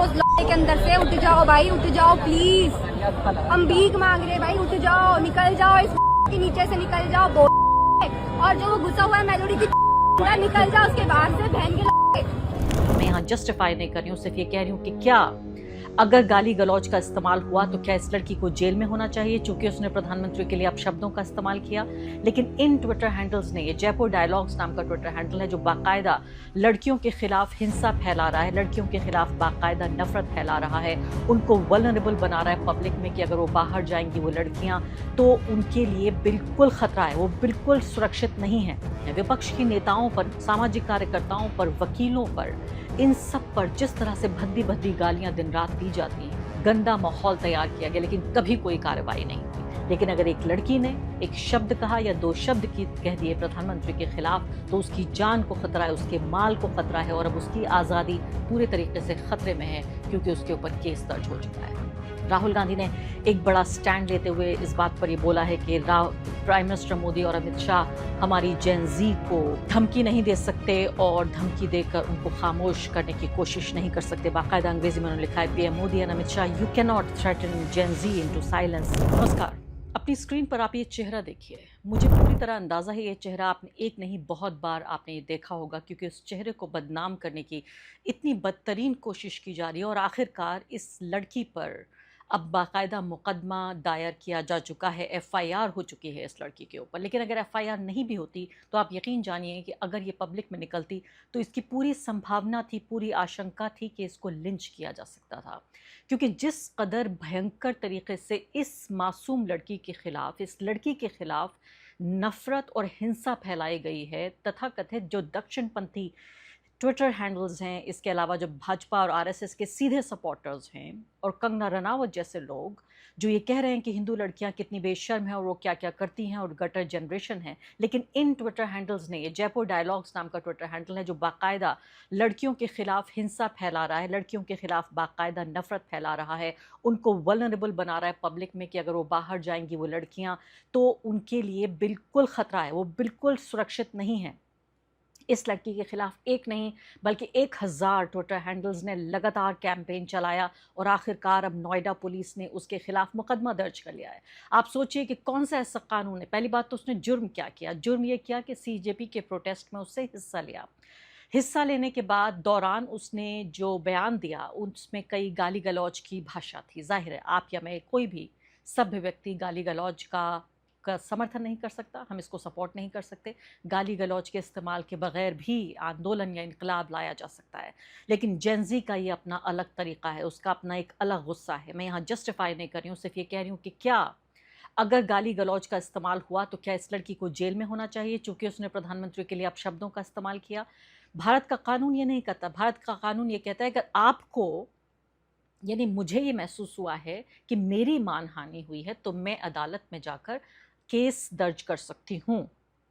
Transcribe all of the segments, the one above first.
उस लड़के के अंदर से। उठ जाओ भाई, उठ जाओ प्लीज, हम भीख मांग रहे भाई, उठ जाओ, निकल जाओ, इस के नीचे से निकल जाओ। और जो वो घुसा हुआ है मेलोडी की निकल जाओ उसके बाहर से, बहन के। मैं यहाँ जस्टिफाई नहीं कर रही हूँ, सिर्फ ये कह रही हूँ कि क्या अगर गाली गलौज का इस्तेमाल हुआ तो क्या इस लड़की को जेल में होना चाहिए चूंकि उसने प्रधानमंत्री के लिए अपशब्दों का इस्तेमाल किया। लेकिन इन ट्विटर हैंडल्स ने, ये जयपुर डायलॉग्स नाम का ट्विटर हैंडल है जो बाकायदा लड़कियों के खिलाफ हिंसा फैला रहा है, लड़कियों के खिलाफ बाकायदा नफरत फैला रहा है, उनको वल्नरेबल बना रहा है पब्लिक में कि अगर वो बाहर जाएंगी वो लड़कियां तो उनके लिए बिल्कुल खतरा है, वो बिल्कुल सुरक्षित नहीं है। विपक्ष के नेताओं पर, सामाजिक कार्यकर्ताओं पर, वकीलों पर, इन सब पर जिस तरह से भद्दी भद्दी गालियां दिन रात दी जाती हैं, गंदा माहौल तैयार किया गया, लेकिन कभी कोई कार्रवाई नहीं हुई। लेकिन अगर एक लड़की ने एक शब्द कहा या दो शब्द की कह दिए प्रधानमंत्री के खिलाफ तो उसकी जान को खतरा है, उसके माल को खतरा है और अब उसकी आज़ादी पूरे तरीके से खतरे में है क्योंकि उसके ऊपर केस दर्ज हो चुका है। राहुल गांधी ने एक बड़ा स्टैंड लेते हुए इस बात पर ये बोला है कि प्राइम मिनिस्टर मोदी और अमित शाह हमारी जेन ज़ी को धमकी नहीं दे सकते और धमकी देकर उनको खामोश करने की कोशिश नहीं कर सकते। बाकायदा अंग्रेजी में उन्होंने लिखा है, PM Modi and Amit Shah, you can not threaten Gen Z into silence. नमस्कार, अपनी स्क्रीन पर आप ये चेहरा देखिए। मुझे पूरी तरह अंदाज़ा है ये चेहरा आपने एक नहीं बहुत बार आपने ये देखा होगा क्योंकि उस चेहरे को बदनाम करने की इतनी बदतरीन कोशिश की जा रही है और आखिरकार इस लड़की पर अब बाकायदा मुकदमा दायर किया जा चुका है, एफआईआर हो चुकी है इस लड़की के ऊपर। लेकिन अगर एफआईआर नहीं भी होती तो आप यकीन जानिए कि अगर ये पब्लिक में निकलती तो इसकी पूरी संभावना थी, पूरी आशंका थी कि इसको लिंच किया जा सकता था क्योंकि जिस कदर भयंकर तरीके से इस मासूम लड़की के खिलाफ, इस लड़की के खिलाफ नफरत और हिंसा फैलाई गई है। तथाकथित जो दक्षिणपंथी ट्विटर हैंडल्स हैं, इसके अलावा जो भाजपा और आरएसएस के सीधे सपोर्टर्स हैं और कंगना रनावत जैसे लोग जो ये कह रहे हैं कि हिंदू लड़कियां कितनी बेशर्म हैं और वो क्या क्या करती हैं और गटर जनरेशन है। लेकिन इन ट्विटर हैंडल्स ने, ये जयपुर डायलॉग्स नाम का ट्विटर हैंडल है जो बाकायदा लड़कियों के खिलाफ हिंसा फैला रहा है, लड़कियों के खिलाफ बाकायदा नफरत फैला रहा है, उनको वल्नरेबल बना रहा है पब्लिक में कि अगर वो बाहर जाएंगी वो लड़कियां तो उनके लिए बिल्कुल खतरा है, वो बिल्कुल सुरक्षित नहीं है। इस लड़की के खिलाफ एक नहीं बल्कि 1000 ट्विटर हैंडल्स ने लगातार कैंपेन चलाया और आखिरकार अब नोएडा पुलिस ने उसके खिलाफ मुकदमा दर्ज कर लिया है। आप सोचिए कि कौन सा ऐसा कानून है। पहली बात तो उसने जुर्म क्या किया, जुर्म ये किया कि सीजेपी के प्रोटेस्ट में उससे हिस्सा लिया। हिस्सा लेने के बाद दौरान उसने जो बयान दिया उसमें कई गाली गलौज की भाषा थी। जाहिर है आप या मैं, कोई भी सभ्य व्यक्ति गाली गलौज का समर्थन नहीं कर सकता, हम इसको सपोर्ट नहीं कर सकते। गाली गलौज के इस्तेमाल के बगैर भी आंदोलन या इनकलाब लाया जा सकता है। लेकिन जेन ज़ी का ये अपना अलग तरीका है, उसका अपना एक अलग गुस्सा है। मैं यहाँ जस्टिफाई नहीं कर रही हूँ, सिर्फ ये कह रही हूँ कि क्या अगर गाली गलौज का इस्तेमाल हुआ तो क्या इस लड़की को जेल में होना चाहिए चूंकि उसने प्रधानमंत्री के लिए अपशब्दों का इस्तेमाल किया। भारत का कानून ये नहीं कहता। भारत का कानून ये कहता है कि आपको, यानी मुझे ये महसूस हुआ है कि मेरी मानहानि हुई है तो मैं अदालत में जाकर केस दर्ज कर सकती हूँ,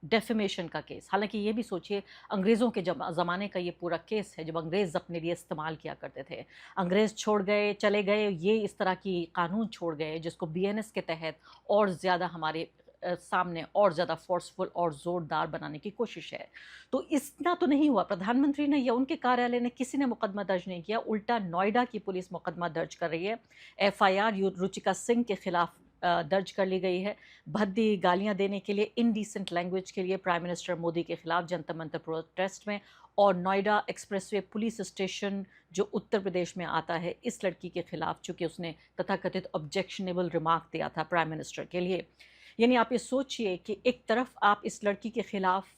डेफेमेशन का केस। हालांकि ये भी सोचिए, अंग्रेज़ों के ज़माने का ये पूरा केस है जब अंग्रेज़ अपने लिए इस्तेमाल किया करते थे। अंग्रेज़ छोड़ गए, चले गए, ये इस तरह की कानून छोड़ गए जिसको बीएनएस के तहत और ज़्यादा हमारे सामने और ज़्यादा फोर्सफुल और ज़ोरदार बनाने की कोशिश है। तो इतना तो नहीं हुआ, प्रधानमंत्री ने या उनके कार्यालय ने किसी ने मुकदमा दर्ज नहीं किया, उल्टा नोएडा की पुलिस मुकदमा दर्ज कर रही है। एफआईआर रुचिका सिंह के खिलाफ दर्ज कर ली गई है, भद्दी गालियां देने के लिए, इनडिसेंट लैंग्वेज के लिए प्राइम मिनिस्टर मोदी के खिलाफ जनता मंतर प्रोटेस्ट में। और नोएडा एक्सप्रेसवे पुलिस स्टेशन जो उत्तर प्रदेश में आता है, इस लड़की के खिलाफ चूंकि उसने तथाकथित ऑब्जेक्शनेबल रिमार्क दिया था प्राइम मिनिस्टर के लिए। यानी आप ये सोचिए कि एक तरफ आप इस लड़की के खिलाफ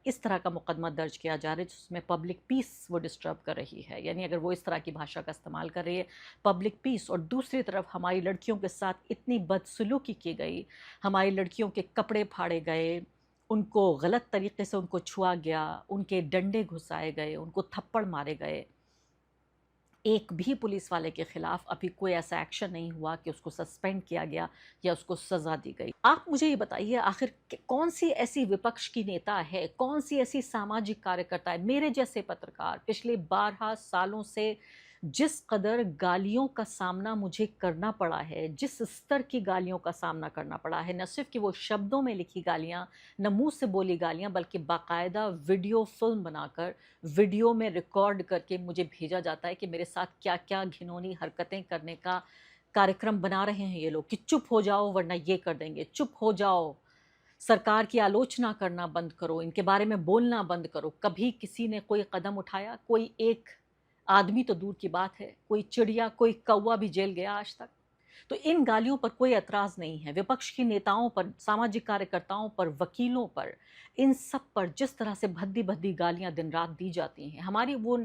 इस तरह का मुकदमा दर्ज किया जा रहा है जिसमें पब्लिक पीस वो डिस्टर्ब कर रही है, यानी अगर वो इस तरह की भाषा का इस्तेमाल कर रही है, पब्लिक पीस। और दूसरी तरफ हमारी लड़कियों के साथ इतनी बदसलूकी की गई, हमारी लड़कियों के कपड़े फाड़े गए, उनको गलत तरीके से उनको छुआ गया, उनके डंडे घुसाए गए, उनको थप्पड़ मारे गए। एक भी पुलिस वाले के खिलाफ अभी कोई ऐसा एक्शन नहीं हुआ कि उसको सस्पेंड किया गया या उसको सज़ा दी गई। आप मुझे ये बताइए, आखिर कौन सी ऐसी विपक्ष की नेता है, कौन सी ऐसी सामाजिक कार्यकर्ता है, मेरे जैसे पत्रकार पिछले 12 सालों से जिस कदर गालियों का सामना मुझे करना पड़ा है, जिस स्तर की गालियों का सामना करना पड़ा है, न सिर्फ कि वो शब्दों में लिखी गालियाँ, न मुंह से बोली गालियाँ, बल्कि बाकायदा वीडियो फिल्म बनाकर, वीडियो में रिकॉर्ड करके मुझे भेजा जाता है कि मेरे साथ क्या क्या घिनौनी हरकतें करने का कार्यक्रम बना रहे हैं ये लोग, कि चुप हो जाओ वरना ये कर देंगे, चुप हो जाओ, सरकार की आलोचना करना बंद करो, इनके बारे में बोलना बंद करो। कभी किसी ने कोई कदम उठाया? कोई एक आदमी तो दूर की बात है, कोई चिड़िया, कोई कौवा भी जेल गया आज तक? तो इन गालियों पर कोई एतराज नहीं है। विपक्ष की नेताओं पर, सामाजिक कार्यकर्ताओं पर, वकीलों पर, इन सब पर जिस तरह से भद्दी भद्दी गालियां दिन रात दी जाती हैं, हमारी वो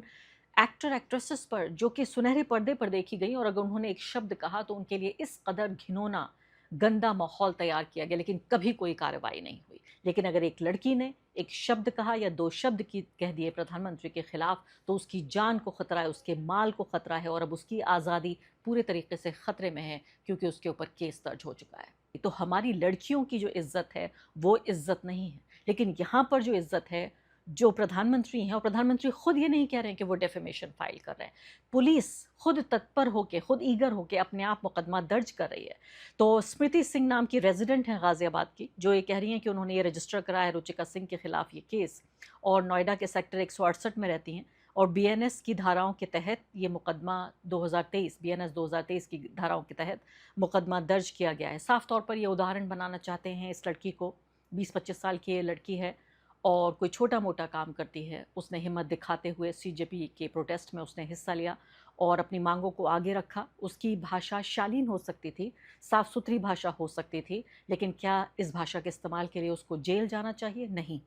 एक्टर एक्ट्रेसेस पर जो कि सुनहरे पर्दे पर देखी गई, और अगर उन्होंने एक शब्द कहा तो उनके लिए इस कदर घिनौना गंदा माहौल तैयार किया गया, लेकिन कभी कोई कार्रवाई नहीं हुई। लेकिन अगर एक लड़की ने एक शब्द कहा या दो शब्द की कह दिए प्रधानमंत्री के खिलाफ, तो उसकी जान को खतरा है, उसके माल को खतरा है, और अब उसकी आज़ादी पूरे तरीके से खतरे में है, क्योंकि उसके ऊपर केस दर्ज हो चुका है। तो हमारी लड़कियों की जो इज्जत है वो इज्जत नहीं है। लेकिन यहाँ पर जो इज्जत है, जो प्रधानमंत्री हैं, और प्रधानमंत्री खुद ये नहीं कह रहे हैं कि वो डेफेमेशन फाइल कर रहे हैं, पुलिस खुद तत्पर होके, खुद ईगर होके अपने आप मुकदमा दर्ज कर रही है। तो स्मृति सिंह नाम की रेजिडेंट हैं गाजियाबाद की, जो ये कह रही हैं कि उन्होंने ये रजिस्टर कराया है रुचिका सिंह के खिलाफ ये केस, और नोएडा के सेक्टर 168 में रहती हैं, और बीएनएस की धाराओं के तहत ये मुकदमा 2023 बीएनएस 2023 की धाराओं के तहत मुकदमा दर्ज किया गया है। साफ तौर पर ये उदाहरण बनाना चाहते हैं इस लड़की को। 20-25 साल की ये लड़की है और कोई छोटा मोटा काम करती है। उसने हिम्मत दिखाते हुए सीजेपी के प्रोटेस्ट में उसने हिस्सा लिया और अपनी मांगों को आगे रखा। उसकी भाषा शालीन हो सकती थी, साफ़ सुथरी भाषा हो सकती थी, लेकिन क्या इस भाषा के इस्तेमाल के लिए उसको जेल जाना चाहिए? नहीं।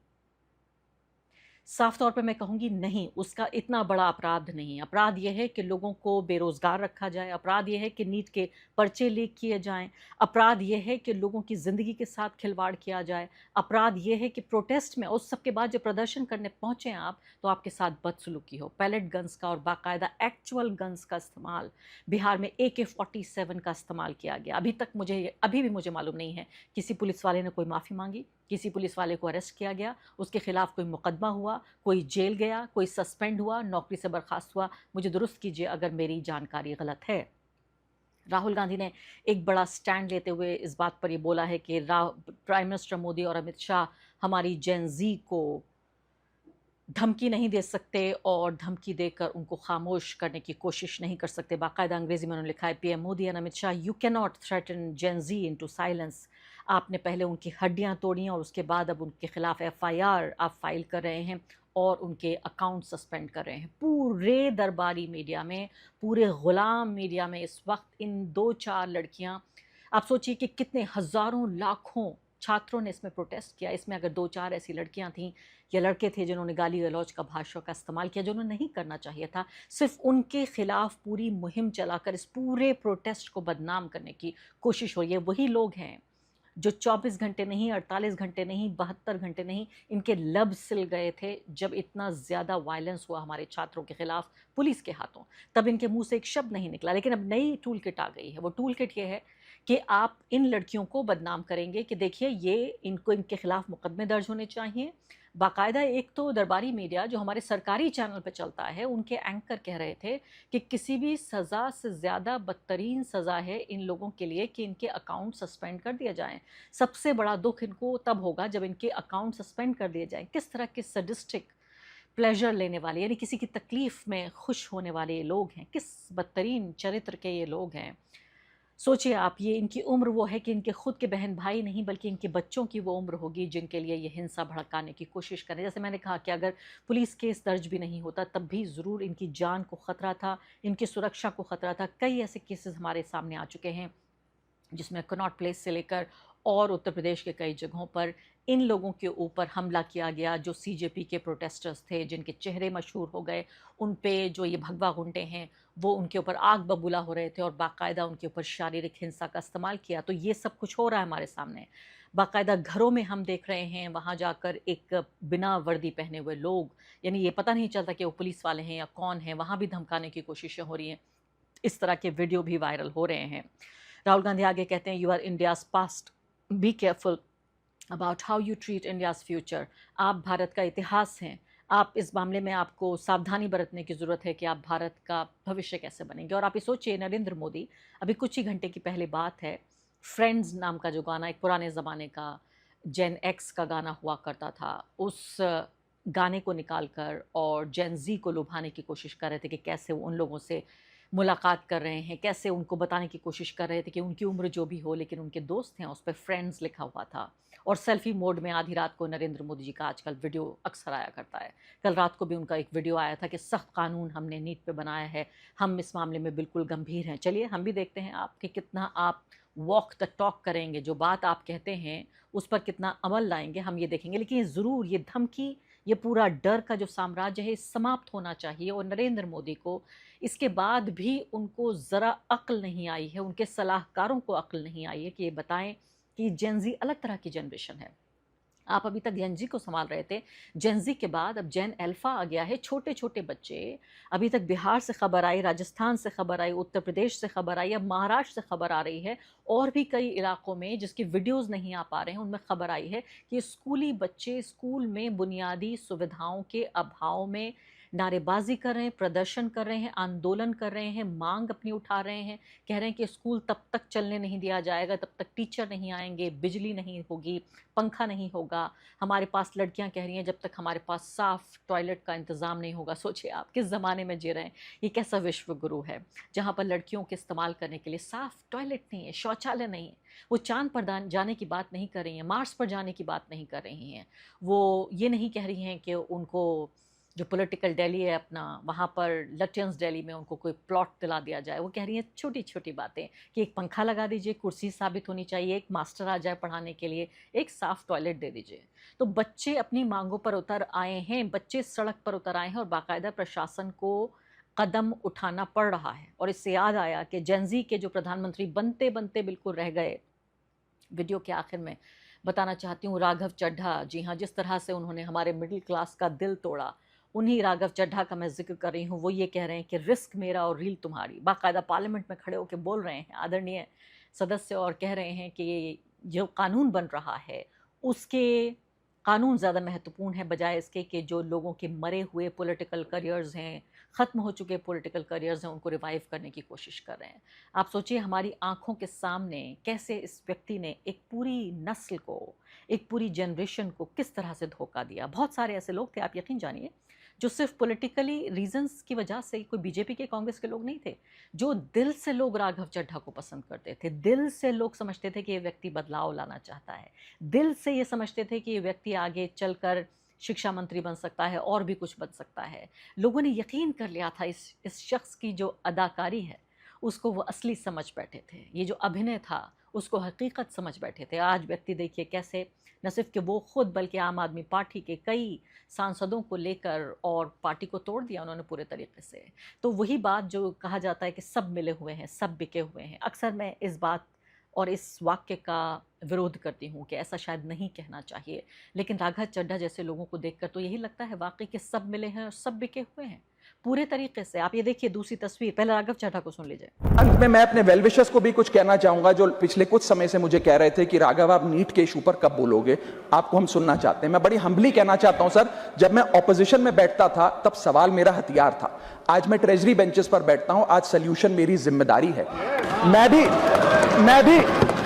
साफ तौर पे मैं कहूँगी नहीं, उसका इतना बड़ा अपराध नहीं है। अपराध यह है कि लोगों को बेरोज़गार रखा जाए, अपराध यह है कि नीट के पर्चे लीक किए जाएं, अपराध यह है कि लोगों की ज़िंदगी के साथ खिलवाड़ किया जाए, अपराध यह है कि प्रोटेस्ट में उस सब के बाद जब प्रदर्शन करने पहुँचें आप, तो आपके साथ बदसलूकी हो। पैलेट गन्स का और बाकायदा एक्चुअल गन्स का इस्तेमाल, बिहार में AK-47 का इस्तेमाल किया गया। अभी भी मुझे मालूम नहीं है किसी पुलिस वाले ने कोई माफ़ी मांगी, किसी पुलिस वाले को अरेस्ट किया गया, उसके खिलाफ कोई मुकदमा हुआ, कोई जेल गया, कोई सस्पेंड हुआ, नौकरी से बर्खास्त हुआ। मुझे दुरुस्त कीजिए अगर मेरी जानकारी गलत है। राहुल गांधी ने एक बड़ा स्टैंड लेते हुए इस बात पर ये बोला है कि प्राइम मिनिस्टर मोदी और अमित शाह हमारी जेन ज़ी को धमकी नहीं दे सकते और धमकी देकर उनको खामोश करने की कोशिश नहीं कर सकते। बाकायदा अंग्रेजी में उन्होंने लिखा है, PM Modi and Amit Shah, you can not threaten Gen Z into silence. आपने पहले उनकी हड्डियां तोड़ी और उसके बाद अब उनके खिलाफ FIR आप फाइल कर रहे हैं और उनके अकाउंट सस्पेंड कर रहे हैं। पूरे दरबारी मीडिया में, पूरे ग़ुलाम मीडिया में इस वक्त इन 2-4 लड़कियां, आप सोचिए कि कितने हज़ारों लाखों छात्रों ने इसमें प्रोटेस्ट किया। इसमें अगर 2-4 ऐसी लड़कियां थीं या लड़के थे जिन्होंने गाली गलौज का भाषा का इस्तेमाल किया, जो उन्हें नहीं करना चाहिए था, सिर्फ उनके खिलाफ पूरी मुहिम चलाकर इस पूरे प्रोटेस्ट को बदनाम करने की कोशिश हो रही है। वही लोग हैं जो 24 घंटे नहीं, 48 घंटे नहीं, 72 घंटे नहीं, इनके लब सिल गए थे जब इतना ज़्यादा वायलेंस हुआ हमारे छात्रों के खिलाफ पुलिस के हाथों। तब इनके मुंह से एक शब्द नहीं निकला। लेकिन अब नई टूल किट आ गई है। वो टूल किट ये है कि आप इन लड़कियों को बदनाम करेंगे कि देखिए ये इनको, इनके खिलाफ मुकदमे दर्ज होने चाहिए। बाकायदा एक तो दरबारी मीडिया जो हमारे सरकारी चैनल पर चलता है, उनके एंकर कह रहे थे कि किसी भी सज़ा से ज़्यादा बदतरीन सज़ा है इन लोगों के लिए कि इनके अकाउंट सस्पेंड कर दिए जाएं। सबसे बड़ा दुख इनको तब होगा जब इनके अकाउंट सस्पेंड कर दिए जाएं। किस तरह के सडिस्टिक प्लेजर लेने वाले, यानी किसी की तकलीफ़ में खुश होने वाले ये लोग हैं, किस बदतरीन चरित्र के ये लोग हैं। सोचिए आप, ये इनकी उम्र वो है कि इनके खुद के बहन भाई नहीं बल्कि इनके बच्चों की वो उम्र होगी जिनके लिए ये हिंसा भड़काने की कोशिश करें। जैसे मैंने कहा कि अगर पुलिस केस दर्ज भी नहीं होता तब भी ज़रूर इनकी जान को ख़तरा था, इनकी सुरक्षा को ख़तरा था। कई ऐसे केसेस हमारे सामने आ चुके हैं जिसमें कनॉट प्लेस से लेकर और उत्तर प्रदेश के कई जगहों पर इन लोगों के ऊपर हमला किया गया जो सीजेपी के प्रोटेस्टर्स थे, जिनके चेहरे मशहूर हो गए। उन पे जो ये भगवा गुंडे हैं वो उनके ऊपर आग बबूला हो रहे थे और बाकायदा उनके ऊपर शारीरिक हिंसा का इस्तेमाल किया। तो ये सब कुछ हो रहा है हमारे सामने। बाकायदा घरों में हम देख रहे हैं, वहाँ जाकर एक बिना वर्दी पहने हुए लोग, यानी ये पता नहीं चलता कि वो पुलिस वाले हैं या कौन हैं, वहाँ भी धमकाने की कोशिशें हो रही हैं। इस तरह के वीडियो भी वायरल हो रहे हैं। राहुल गांधी आगे कहते हैं, you are India's past, be careful about how you treat India's future. आप भारत का इतिहास हैं, आप इस मामले में आपको सावधानी बरतने की ज़रूरत है कि आप भारत का भविष्य कैसे बनेंगे। और आप ये सोचिए, नरेंद्र मोदी, अभी कुछ ही घंटे की पहले बात है, फ्रेंड्स नाम का जो गाना एक पुराने ज़माने का जेन एक्स का गाना हुआ करता था, उस गाने को निकाल कर और जेन ज़ी को लुभाने की कोशिश कर रहे थे कि कैसे वो उन लोगों से मुलाकात कर रहे हैं, कैसे उनको बताने की कोशिश कर रहे थे कि उनकी उम्र जो भी हो लेकिन उनके दोस्त हैं, उस पर फ्रेंड्स लिखा हुआ था। और सेल्फी मोड में आधी रात को नरेंद्र मोदी जी का आजकल वीडियो अक्सर आया करता है। कल रात को भी उनका एक वीडियो आया था कि सख्त कानून हमने नीट पे बनाया है, हम इस मामले में बिल्कुल गंभीर हैं। चलिए हम भी देखते हैं आप कि कितना आप वॉक द टॉक करेंगे, जो बात आप कहते हैं उस पर कितना अमल लाएंगे, हम ये देखेंगे। लेकिन ये ज़रूर, ये धमकी, ये पूरा डर का जो साम्राज्य है समाप्त होना चाहिए। और नरेंद्र मोदी को इसके बाद भी उनको ज़रा अक्ल नहीं आई है, उनके सलाहकारों को अक्ल नहीं आई है कि ये बताएं कि जेन ज़ी अलग तरह की जनरेशन है। आप अभी तक जेन ज़ी को संभाल रहे थे, जेन ज़ी के बाद अब जेन अल्फ़ा आ गया है। छोटे छोटे बच्चे, अभी तक बिहार से खबर आई, राजस्थान से खबर आई, उत्तर प्रदेश से खबर आई, अब महाराष्ट्र से खबर आ रही है, और भी कई इलाकों में जिसकी वीडियोस नहीं आ पा रहे हैं उनमें खबर आई है कि स्कूली बच्चे स्कूल में बुनियादी सुविधाओं के अभाव में नारेबाजी कर रहे हैं, प्रदर्शन कर रहे हैं, आंदोलन कर रहे हैं, मांग अपनी उठा रहे हैं, कह रहे हैं कि स्कूल तब तक चलने नहीं दिया जाएगा, तब तक टीचर नहीं आएंगे, बिजली नहीं होगी, पंखा नहीं होगा। हमारे पास लड़कियां कह रही हैं जब तक हमारे पास साफ़ टॉयलेट का इंतज़ाम नहीं होगा। सोचिए आप किस ज़माने में जी रहे हैं, ये कैसा विश्व गुरु है जहाँ पर लड़कियों के इस्तेमाल करने के लिए साफ़ टॉयलेट नहीं है, शौचालय नहीं है। वो चांद पर जाने की बात नहीं कर रही हैं, मार्स पर जाने की बात नहीं कर रही हैं, वो ये नहीं कह रही हैं कि उनको जो पॉलिटिकल दिल्ली है अपना, वहाँ पर लटियंस दिल्ली में उनको कोई प्लॉट दिला दिया जाए। वो कह रही हैं छोटी छोटी बातें कि एक पंखा लगा दीजिए, कुर्सी साबित होनी चाहिए, एक मास्टर आ जाए पढ़ाने के लिए, एक साफ़ टॉयलेट दे दीजिए। तो बच्चे अपनी मांगों पर उतर आए हैं, बच्चे सड़क पर उतर आए हैं और बाकायदा प्रशासन को कदम उठाना पड़ रहा है। और इससे याद आया कि जेन ज़ी के जो प्रधानमंत्री बनते बनते बिल्कुल रह गए, वीडियो के आखिर में बताना चाहती हूँ, राघव चड्ढा। जी हाँ, जिस तरह से उन्होंने हमारे मिडिल क्लास का दिल तोड़ा, उन्हीं राघव चड्ढा का मैं जिक्र कर रही हूँ। वो ये कह रहे हैं कि रिस्क मेरा और रील तुम्हारी। बाकायदा पार्लियामेंट में खड़े होकर बोल रहे हैं आदरणीय सदस्य, और कह रहे हैं कि जो कानून बन रहा है उसके कानून ज़्यादा महत्वपूर्ण है बजाय इसके कि जो लोगों के मरे हुए पॉलिटिकल करियर्स हैं, ख़त्म हो चुके पॉलिटिकल करियर्स हैं, उनको रिवाइव करने की कोशिश कर रहे हैं। आप सोचिए हमारी आंखों के सामने कैसे इस व्यक्ति ने एक पूरी नस्ल को, एक पूरी जनरेशन को किस तरह से धोखा दिया। बहुत सारे ऐसे लोग थे, आप यकीन जानिए, जो सिर्फ पॉलिटिकली रीजंस की वजह से, कोई बीजेपी के कांग्रेस के लोग नहीं थे, जो दिल से लोग राघव चड्ढा को पसंद करते थे। दिल से लोग समझते थे कि ये व्यक्ति बदलाव लाना चाहता है, दिल से ये समझते थे कि ये व्यक्ति आगे चलकर शिक्षा मंत्री बन सकता है और भी कुछ बन सकता है। लोगों ने यकीन कर लिया था इस शख्स की जो अदाकारी है उसको वो असली समझ बैठे थे, ये जो अभिनय था उसको हकीकत समझ बैठे थे। आज व्यक्ति देखिए कैसे न सिर्फ कि वो खुद बल्कि आम आदमी पार्टी के कई सांसदों को लेकर और पार्टी को तोड़ दिया उन्होंने पूरे तरीके से। तो वही बात जो कहा जाता है कि सब मिले हुए हैं, सब बिके हुए हैं। अक्सर मैं इस बात और इस वाक्य का विरोध करती हूँ कि ऐसा शायद नहीं कहना चाहिए, लेकिन राघव चड्ढा जैसे लोगों को देखकर तो यही लगता है वाकई कि सब मिले हैं और सब बिके हुए हैं पूरे तरीके से। आप ये देखिए दूसरी तस्वीर, पहले राघव चड्ढा को सुन लीजिए। अंत में मैं अपने वेल विशर्स को भी कुछ कहना चाहूंगा जो पिछले कुछ समय से मुझे कह रहे थे कि राघव आप नीट के इशू पर कब बोलोगे, आपको हम सुनना चाहते हैं। मैं बड़ी हम्बली कहना चाहता हूं सर, जब मैं ऑपोजिशन में बैठता था तब सवाल मेरा हथियार था, आज मैं ट्रेजरी बेंचेस पर बैठता हूं, आज सोल्यूशन मेरी जिम्मेदारी है।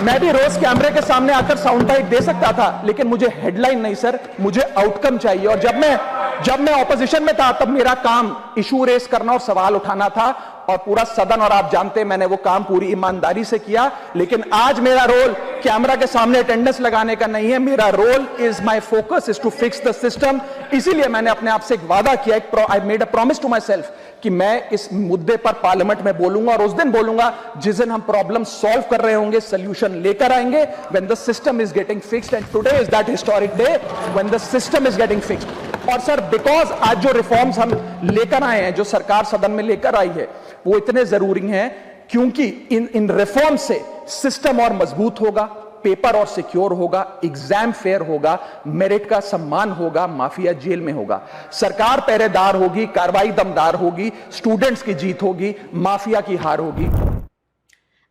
मैं भी रोज कैमरे के सामने आकर साउंड बाइट दे सकता था, लेकिन मुझे हेडलाइन नहीं सर, मुझे आउटकम चाहिए। और जब मैं ऑपोजिशन में था तब मेरा काम इशू रेस करना और सवाल उठाना था, और पूरा सदन और आप जानते हैं मैंने वो काम पूरी ईमानदारी से किया। लेकिन आज मेरा रोल कैमरा के सामने अटेंडेंस लगाने का नहीं है, मेरा role is my focus is to fix the system. इसीलिए मैंने अपने आप से एक वादा किया, I made a promise to myself कि मैं इस मुद्दे पर पार्लियामेंट में बोलूंगा, और उस दिन बोलूंगा जिस दिन हम प्रॉब्लम सॉल्व कर रहे होंगे, सोल्यूशन लेकर आएंगे, when the system is getting fixed. And today is that historic day when the system is getting fixed. और सर बिकॉज आज जो रिफॉर्म्स हम लेकर आए हैं, जो सरकार सदन में लेकर आई है, वो इतने जरूरी हैं क्योंकि इन रिफॉर्म से सिस्टम और मजबूत होगा, पेपर और सिक्योर होगा, एग्जाम फेयर होगा, मेरिट का सम्मान होगा, माफिया जेल में होगा, सरकार पहरेदार होगी, कार्रवाई दमदार होगी, स्टूडेंट्स की जीत होगी, माफिया की हार होगी।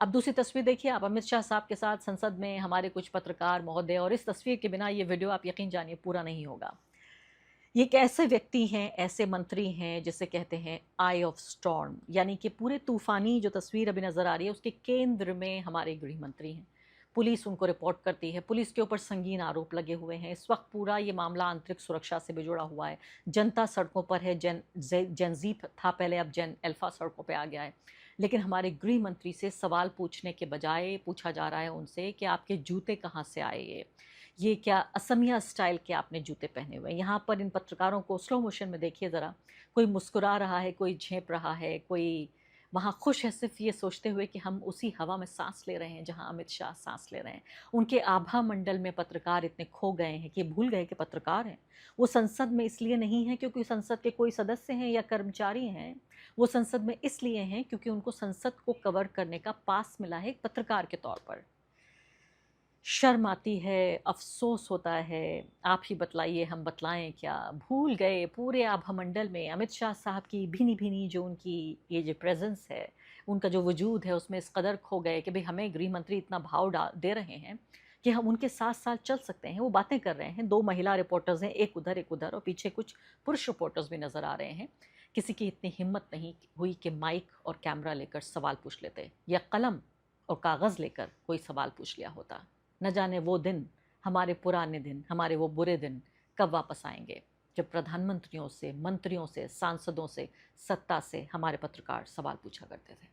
अब दूसरी तस्वीर देखिए आप, अमित शाह साहब के साथ संसद में हमारे कुछ पत्रकार महोदय, और इस तस्वीर के बिना ये वीडियो आप यकीन जानिए पूरा नहीं होगा। ये एक ऐसे व्यक्ति हैं, ऐसे मंत्री हैं जिसे कहते हैं आई ऑफ स्टॉर्म, यानी कि पूरे तूफानी जो तस्वीर अभी नज़र आ रही है उसके केंद्र में हमारे गृह मंत्री हैं। पुलिस उनको रिपोर्ट करती है, पुलिस के ऊपर संगीन आरोप लगे हुए हैं। इस वक्त पूरा ये मामला आंतरिक सुरक्षा से भी जुड़ा हुआ है। जनता सड़कों पर है, जेन ज़ी था पहले, अब जेन अल्फा सड़कों पे आ गया है। लेकिन हमारे गृह मंत्री से सवाल पूछने के बजाय पूछा जा रहा है उनसे कि आपके जूते कहाँ से आए, ये क्या असमिया स्टाइल के आपने जूते पहने हुए हैं। यहाँ पर इन पत्रकारों को स्लो मोशन में देखिए ज़रा, कोई मुस्कुरा रहा है, कोई झेंप रहा है, कोई वहाँ खुश है सिर्फ ये सोचते हुए कि हम उसी हवा में सांस ले रहे हैं जहाँ अमित शाह सांस ले रहे हैं। उनके आभा मंडल में पत्रकार इतने खो गए हैं कि भूल गए कि पत्रकार हैं। वो संसद में इसलिए नहीं है क्योंकि संसद के कोई सदस्य हैं या कर्मचारी हैं, वो संसद में इसलिए हैं क्योंकि उनको संसद को कवर करने का पास मिला है एक पत्रकार के तौर पर। शर्म आती है, अफसोस होता है। आप ही बतलाइए, हम बतलाएं क्या? भूल गए पूरे आभामंडल में अमित शाह साहब की भीनी भीनी जो उनकी ये जो प्रेजेंस है, उनका जो वजूद है, उसमें इस कदर खो गए कि भाई हमें गृह मंत्री इतना भाव दे रहे हैं कि हम उनके साथ साथ चल सकते हैं। वो बातें कर रहे हैं, 2 महिला रिपोर्टर्स हैं, एक उधर और पीछे कुछ पुरुष रिपोर्टर्स भी नज़र आ रहे हैं। किसी की इतनी हिम्मत नहीं हुई कि माइक और कैमरा लेकर सवाल पूछ लेते, या कलम और कागज़ लेकर कोई सवाल पूछ लिया होता। न जाने वो दिन, हमारे पुराने दिन, हमारे वो बुरे दिन कब वापस आएंगे जब प्रधानमंत्रियों से, मंत्रियों से, सांसदों से, सत्ता से हमारे पत्रकार सवाल पूछा करते थे।